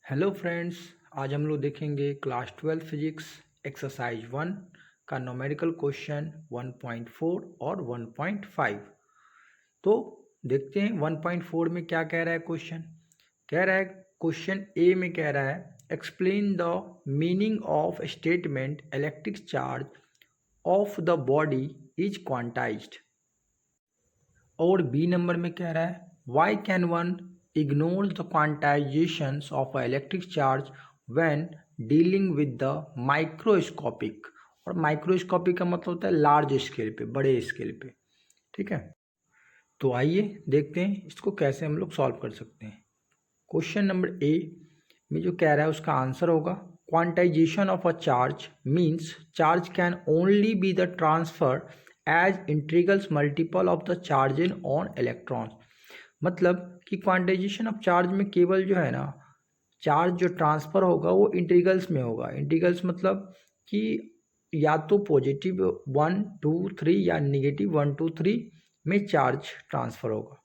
Hello friends, आज हम लोग देखेंगे क्लास 12 फिजिक्स एक्सरसाइज 1 का न्यूमेरिकल क्वेश्चन 1.4 और 1.5। तो देखते हैं 1.4 में क्या कह रहा है क्वेश्चन। कह रहा है क्वेश्चन ए में कह रहा है explain the meaning of statement electric charge of the body is quantized. और बी नंबर में कह रहा है why can one ignores the quantizations of an electric charge when dealing with the microscopic। और माइक्रोस्कोपिक का मतलब होता है लार्ज स्केल पे, बड़े स्केल पे। ठीक है, तो आइए देखते हैं इसको कैसे हम लोग सॉल्व कर सकते हैं। क्वेश्चन नंबर ए में जो कह रहा है उसका आंसर होगा quantization of a charge means charge can only be the transfer as integrals multiple of the charge in on electrons. मतलब कि क्वांटाइजेशन ऑफ चार्ज में केवल जो है ना चार्ज जो ट्रांसफ़र होगा वो इंटीग्रल्स में होगा। इंटीग्रल्स मतलब कि या तो पॉजिटिव 1 2 3 या निगेटिव 1 2 3 में चार्ज ट्रांसफ़र होगा।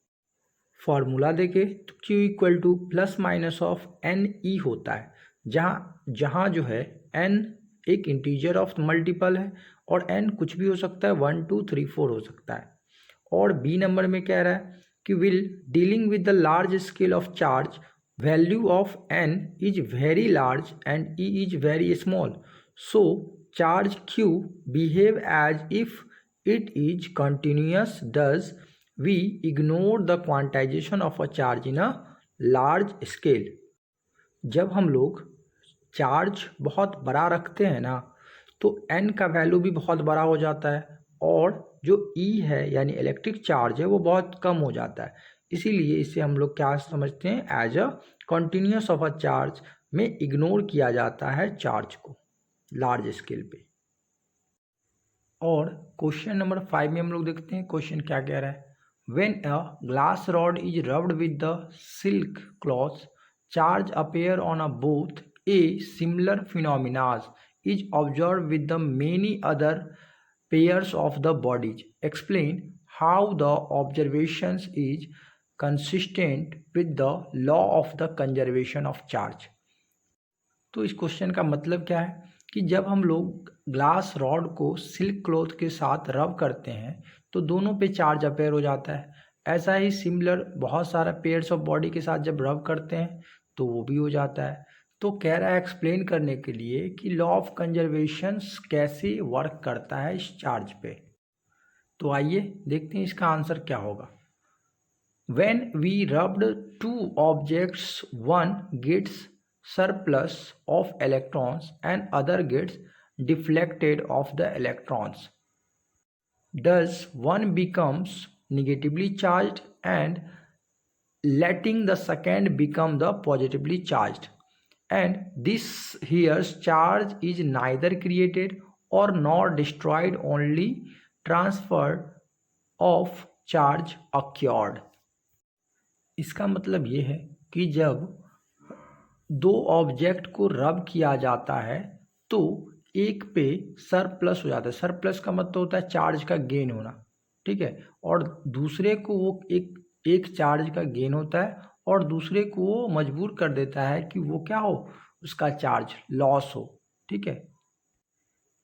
फॉर्मूला देखें तो Q equal to plus minus of N E होता है, जहाँ जो है n एक इंटीजर ऑफ मल्टीपल है और n कुछ भी हो सकता है, 1 2 3 4 हो सकता है। और बी नंबर में कह रहा है कि will dealing with the large scale of charge value of n is very large and e is very small, so charge q behave as if it is continuous, thus we ignore the quantization of a charge in a large scale। जब हम लोग charge बहुत बड़ा रखते हैं ना तो n का वैल्यू भी बहुत बड़ा हो जाता है और जो E है यानी इलेक्ट्रिक चार्ज है वो बहुत कम हो जाता है। इसीलिए इसे हम लोग क्या समझते हैं, as a continuous of a charge में इग्नोर किया जाता है चार्ज को लार्ज स्केल पे। और क्वेश्चन नंबर 5 में हम लोग देखते हैं क्वेश्चन क्या कह रहा है। When a glass rod is rubbed with the silk cloth charge appear on a both a similar phenomenas is observed with the many other pairs of the bodies. Explain how the observations is consistent with the law of the conservation of charge। तो इस question का मतलब क्या है कि जब हम लोग ग्लास रॉड को सिल्क क्लॉथ के साथ रब करते हैं तो दोनों पे चार्ज अपेयर हो जाता है। ऐसा ही सिमिलर बहुत सारा पेयर्स ऑफ बॉडी के साथ जब रब करते हैं तो वो भी हो जाता है। तो कह रहा है एक्सप्लेन करने के लिए कि लॉ ऑफ कंजर्वेशन कैसे वर्क करता है इस चार्ज पे। तो आइए देखते हैं इसका आंसर क्या होगा। When we rubbed two objects, one gets surplus of electrons and other gets deflected of the electrons. Thus, one becomes negatively charged and letting the second become the positively charged. And this here's charge is neither created or nor destroyed, only transfer of charge occurred। इसका मतलब ये है कि जब दो object को रब किया जाता है तो एक पे सरप्लस हो जाता है। सरप्लस का मतलब होता है चार्ज का गेन होना, ठीक है, और दूसरे को वो एक चार्ज का गेन होता है और दूसरे को वो मजबूर कर देता है कि वो क्या हो, उसका चार्ज लॉस हो। ठीक है,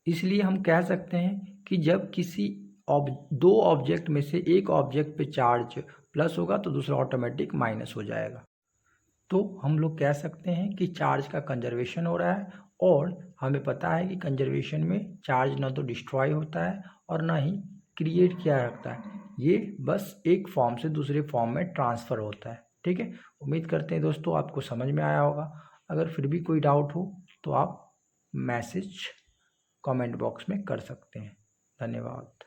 इसलिए हम कह सकते हैं कि जब किसी दो ऑब्जेक्ट में से एक ऑब्जेक्ट पे चार्ज प्लस होगा तो दूसरा ऑटोमेटिक माइनस हो जाएगा। तो हम लोग कह सकते हैं कि चार्ज का कंजर्वेशन हो रहा है और हमें पता है कि कंजर्वेशन में चार्ज ना तो डिस्ट्रॉय होता है और ना ही क्रिएट किया रखता है, ये बस एक फॉर्म से दूसरे फॉर्म में ट्रांसफ़र होता है। ठीक है, उम्मीद करते हैं दोस्तों आपको समझ में आया होगा। अगर फिर भी कोई डाउट हो तो आप मैसेज कमेंट बॉक्स में कर सकते हैं। धन्यवाद।